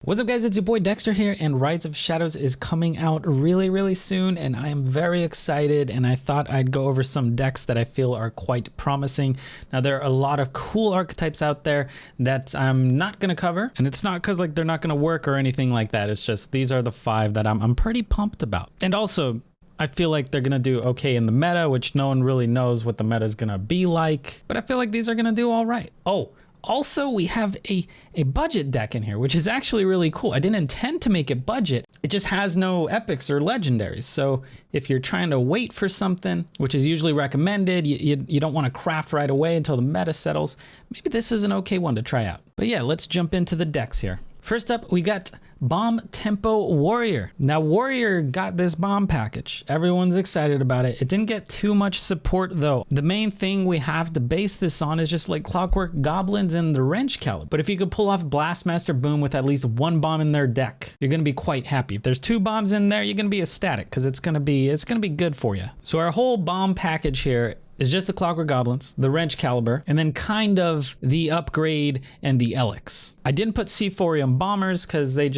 What's up guys, it's your boy Dekkster here, and Rise of Shadows is coming out really soon, and I am very excited, and I thought I'd go over some decks that I feel are quite promising. Now there are a lot of cool archetypes out there that I'm not going to cover, and it's not because like they're not going to work or anything like that. It's just these are the 5 that I'm pretty pumped about. And also I feel like they're gonna do okay in the meta, which no one really knows what the meta is gonna be like, but I feel like these are gonna do all right. Oh, also, we have a budget deck in here, which is actually really cool. I didn't intend to make it budget. It just has no epics or legendaries. So if you're trying to wait for something, which is usually recommended, you don't want to craft right away until the meta settles, maybe this is an okay one to try out. But yeah, let's jump into the decks here. First up, we got Bomb Tempo Warrior. Now Warrior got this bomb package. Everyone's excited about it. It didn't get too much support though. The main thing we have to base this on is just like Clockwork Goblins and the Wrench Caliber. But if you could pull off Blastmaster Boom with at least 1 bomb in their deck, you're gonna be quite happy. If there's 2 bombs in there, you're gonna be ecstatic because it's gonna be good for you. So our whole bomb package here is just the Clockwork Goblins, the Wrench Caliber, and then kind of the Upgrade and the Elix. I didn't put C4ium Bombers because they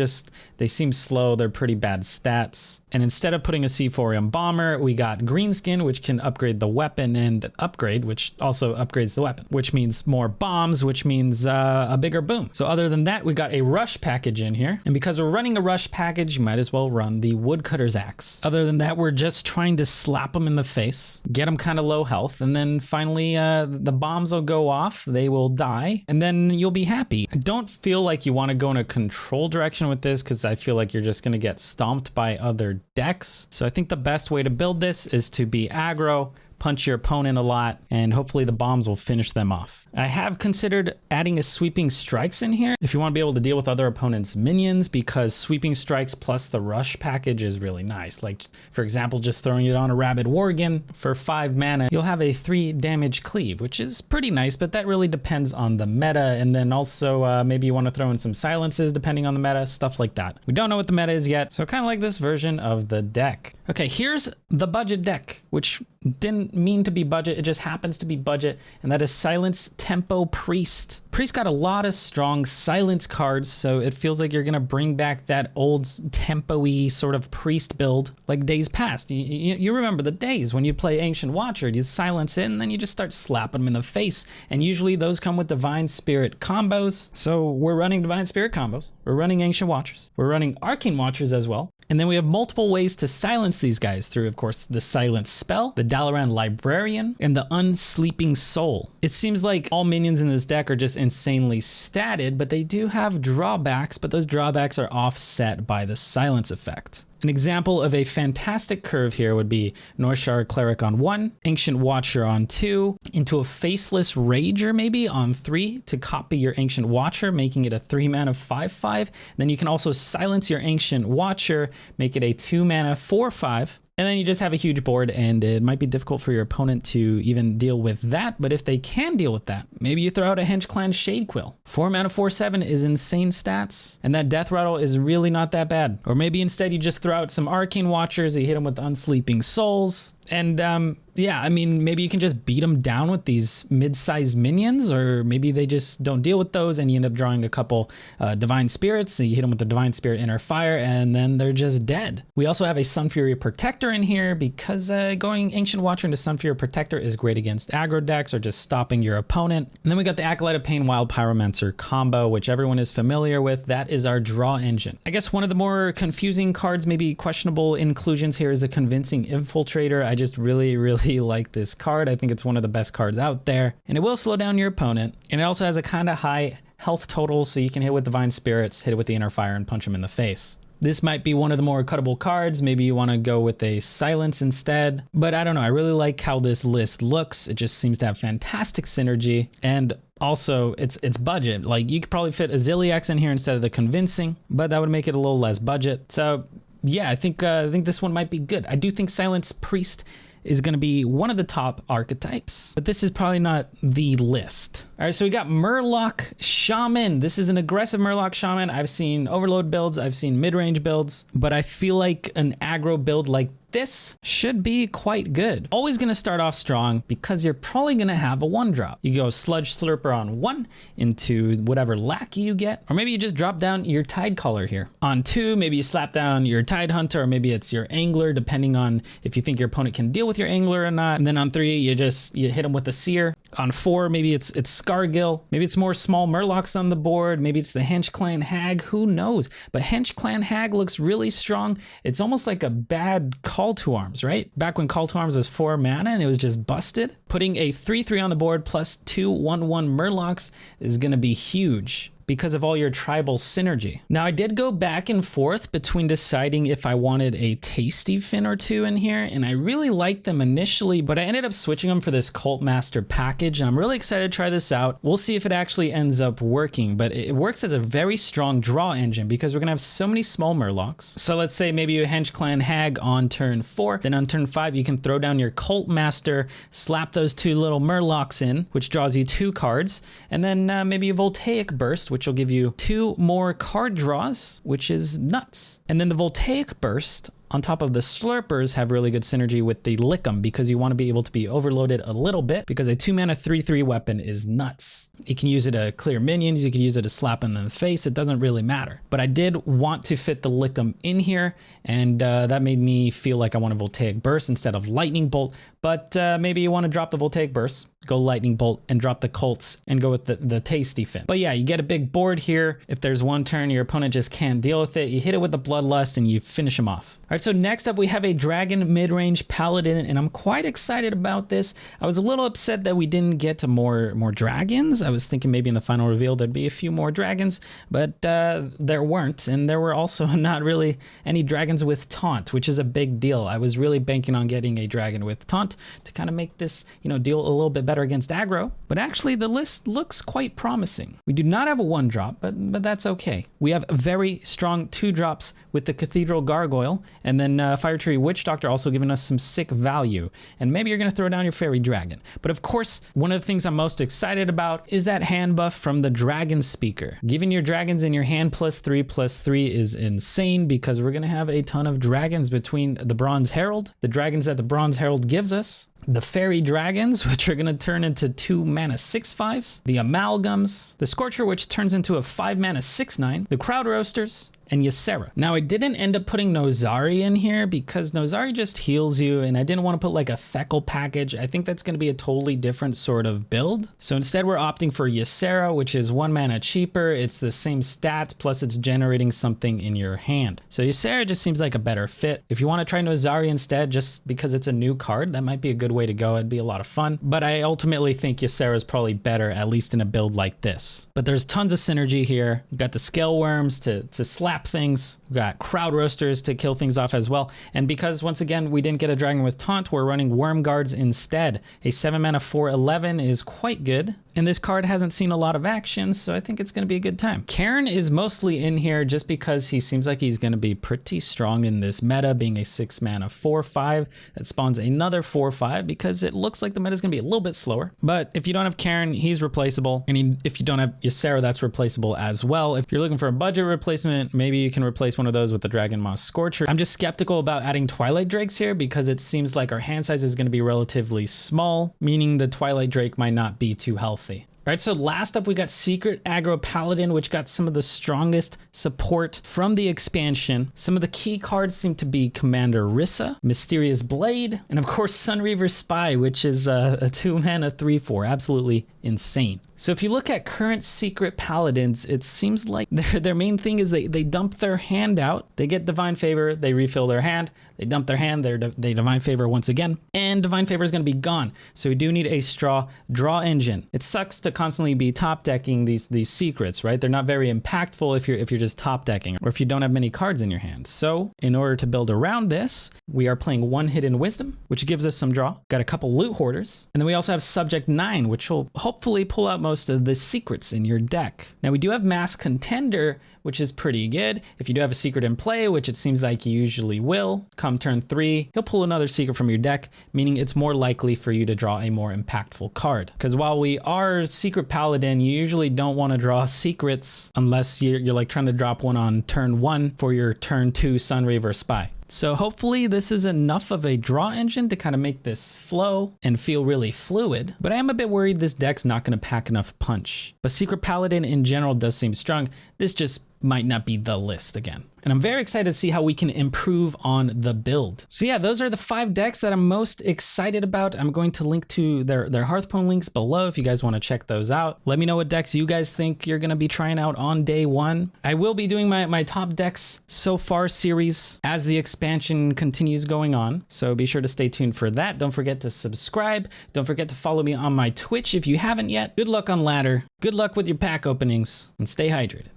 seem slow, they're pretty bad stats. And instead of putting a C4ium Bomber, we got Greenskin, which can upgrade the weapon, and Upgrade, which also upgrades the weapon, which means more bombs, which means a bigger boom. So other than that, we got a Rush package in here. And because we're running a Rush package, you might as well run the Woodcutter's Axe. Other than that, we're just trying to slap them in the face, get them kind of low health, and then finally the bombs will go off, they will die, and then you'll be happy. I don't feel like you want to go in a control direction with this because I feel like you're just going to get stomped by other decks. So I think the best way to build this is to be aggro, punch your opponent a lot, and hopefully the bombs will finish them off. I have considered adding a Sweeping Strikes in here if you want to be able to deal with other opponents' minions, because Sweeping Strikes plus the Rush package is really nice. Like, for example, just throwing it on a Rabid Worgen for 5 mana, you'll have a 3 damage cleave, which is pretty nice, but that really depends on the meta. And then also maybe you want to throw in some silences depending on the meta, stuff like that. We don't know what the meta is yet, so I kind of like this version of the deck. Okay, here's the budget deck, which didn't mean to be budget, it just happens to be budget, and that is Silence Tempo Priest. Priest got a lot of strong silence cards, so it feels like you're gonna bring back that old tempo-y sort of priest build like days past. You remember the days when you play Ancient Watcher, you silence it and then you just start slapping them in the face, and usually those come with Divine Spirit combos. So we're running Divine Spirit combos, we're running Ancient Watchers, we're running Arcane Watchers as well, and then we have multiple ways to silence these guys through, of course, the Silence Spell, the Dalaran Librarian, and the Unsleeping Soul. It seems like all minions in this deck are just insanely statted, but they do have drawbacks, but those drawbacks are offset by the silence effect. An example of a fantastic curve here would be Northshire Cleric on 1, Ancient Watcher on 2, into a Faceless Rager maybe on 3 to copy your Ancient Watcher, making it a 3 mana 5/5. Then you can also silence your Ancient Watcher, make it a 2 mana 4/5. And then you just have a huge board, and it might be difficult for your opponent to even deal with that, but if they can deal with that, maybe you throw out a Henge Clan Shadequill. 4 mana 4/7 is insane stats, and that Death Rattle is really not that bad. Or maybe instead you just throw out some Arcane Watchers, you hit them with Unsleeping Souls, and yeah, I mean, maybe you can just beat them down with these mid-sized minions, or maybe they just don't deal with those and you end up drawing a couple Divine Spirits, so you hit them with the Divine Spirit Inner Fire, and then they're just dead. We also have a Sunfury Protector in here because going Ancient Watcher into Sunfury Protector is great against aggro decks or just stopping your opponent. And then we got the Acolyte of Pain Wild Pyromancer combo, which everyone is familiar with. That is our draw engine. I guess one of the more confusing cards, maybe questionable inclusions here, is the Convincing Infiltrator. I just really like this card. I think it's one of the best cards out there, and it will slow down your opponent, and it also has a kind of high health total, so you can hit with Divine Spirits, hit it with the Inner Fire, and punch him in the face. This might be one of the more cuttable cards. Maybe you want to go with a Silence instead, but I don't know. I really like how this list looks. It just seems to have fantastic synergy, and also it's budget. Like, you could probably fit a Ziliax in here instead of the Convincing, but that would make it a little less budget. So yeah, I think this one might be good. I do think Silence Priest is going to be one of the top archetypes, but this is probably not the list. All right, so we got Murloc Shaman. This is an aggressive Murloc Shaman. I've seen overload builds, I've seen mid-range builds, but I feel like an aggro build like this should be quite good. Always going to start off strong because you're probably going to have a 1-drop. You go Sludge Slurper on 1 into whatever lackey you get, or maybe you just drop down your Tidecaller here. On 2, maybe you slap down your Tidehunter, or maybe it's your Angler, depending on if you think your opponent can deal with your Angler or not. And then on 3, you hit him with the Seer. On 4, maybe it's Scargill. Maybe it's more small Murlocs on the board. Maybe it's the Hench Clan Hag. Who knows? But Hench Clan Hag looks really strong. It's almost like a bad Call to Arms, right? Back when Call to Arms was 4 mana and it was just busted. Putting a 3/3 on the board plus 2 1/1 Murlocs is going to be huge because of all your tribal synergy. Now, I did go back and forth between deciding if I wanted a Tasty Fin or 2 in here, and I really liked them initially, but I ended up switching them for this Cult Master package, and I'm really excited to try this out. We'll see if it actually ends up working, but it works as a very strong draw engine because we're gonna have so many small Murlocs. So let's say maybe you Hench Clan Hag on turn 4, then on turn 5 you can throw down your Cult Master, slap those 2 little Murlocs in, which draws you 2 cards, and then maybe a Voltaic Burst, which will give you 2 more card draws, which is nuts. And then the Voltaic Burst on top of the Slurpers have really good synergy with the Lick'em because you want to be able to be overloaded a little bit because a 2-mana 3/3 weapon is nuts. You can use it to clear minions, you can use it to slap them in the face, it doesn't really matter. But I did want to fit the Lick'em in here, and that made me feel like I want a Voltaic Burst instead of Lightning Bolt, but maybe you want to drop the Voltaic Burst, go Lightning Bolt, and drop the Colts and go with the Tasty Fin. But yeah, you get a big board here. If there's one turn your opponent just can't deal with it, you hit it with the Bloodlust and you finish them off. All right, so next up we have a Dragon mid-range Paladin, and I'm quite excited about this. I was a little upset that we didn't get more dragons. I was thinking maybe in the final reveal there'd be a few more dragons, but there weren't, and there were also not really any dragons with taunt, which is a big deal. I was really banking on getting a dragon with taunt to kind of make this, deal a little bit better against aggro, but actually the list looks quite promising. We do not have a 1-drop, but that's okay. We have very strong 2-drops with the Cathedral Gargoyle, and then Fire Tree Witch Doctor also giving us some sick value. And maybe you're going to throw down your Fairy Dragon. But of course, one of the things I'm most excited about is that hand buff from the Dragon Speaker. Giving your dragons in your hand +3/+3 is insane because we're going to have a ton of dragons between the Bronze Herald, the dragons that the Bronze Herald gives us, the Fairy Dragons, which are going to turn into 2-mana 6/5s, the Amalgams, the Scorcher, which turns into a 5-mana 6/9, the Crowd Roasters, and Ysera. Now, I didn't end up putting Nozari in here because Nozari just heals you, and I didn't want to put like a Thekel package. I think that's going to be a totally different sort of build. So instead, we're opting for Ysera, which is 1 mana cheaper. It's the same stat, plus it's generating something in your hand. So Ysera just seems like a better fit. If you want to try Nozari instead, just because it's a new card, that might be a good way to go. It'd be a lot of fun. But I ultimately think Ysera is probably better, at least in a build like this. But there's tons of synergy here. You've got the Scale Worms to slap things. We've got Crowd Roasters to kill things off as well. And because, once again, we didn't get a dragon with taunt, we're running Worm Guards instead. A 7-mana 4/11 is quite good. And this card hasn't seen a lot of action, so I think it's going to be a good time. Cairn is mostly in here just because he seems like he's going to be pretty strong in this meta, being a 6-mana 4/5 that spawns another 4/5 because it looks like the meta is going to be a little bit slower. But if you don't have Cairn, he's replaceable. And if you don't have Ysera, that's replaceable as well. If you're looking for a budget replacement, maybe you can replace one of those with the Dragon Moss Scorcher. I'm just skeptical about adding Twilight Drakes here because it seems like our hand size is going to be relatively small, meaning the Twilight Drake might not be too healthy. All right, so last up we got Secret Aggro Paladin, which got some of the strongest support from the expansion. Some of the key cards seem to be Commander Rissa, Mysterious Blade, and of course Sunreaver Spy, which is a 2-mana 3/4, absolutely insane. So if you look at current Secret Paladins, it seems like their main thing is they dump their hand out, they get Divine Favor, they refill their hand, they dump their hand, they Divine Favor once again, and Divine Favor is going to be gone. So we do need a draw engine. It sucks to constantly be top decking these secrets, right? They're not very impactful if you're just top decking or if you don't have many cards in your hand. So in order to build around this, we are playing 1 Hidden Wisdom, which gives us some draw. Got a couple Loot Hoarders, and then we also have Subject 9, which will hopefully pull out most of the secrets in your deck. Now we do have Mass Contender, which is pretty good. If you do have a secret in play, which it seems like you usually will, come turn 3, he'll pull another secret from your deck, meaning it's more likely for you to draw a more impactful card. Because while we are secret paladin, you usually don't want to draw secrets unless you're like trying to drop one on turn 1 for your turn 2 Sunreaver or Spy. So hopefully this is enough of a draw engine to kind of make this flow and feel really fluid, but I am a bit worried this deck's not going to pack enough punch. But Secret Paladin in general does seem strong. This just might not be the list again. And I'm very excited to see how we can improve on the build. So yeah, those are the 5 decks that I'm most excited about. I'm going to link to their Hearthstone links below if you guys want to check those out. Let me know what decks you guys think you're going to be trying out on day 1. I will be doing my top decks so far series as the expansion continues going on. So be sure to stay tuned for that. Don't forget to subscribe. Don't forget to follow me on my Twitch if you haven't yet. Good luck on ladder. Good luck with your pack openings and stay hydrated.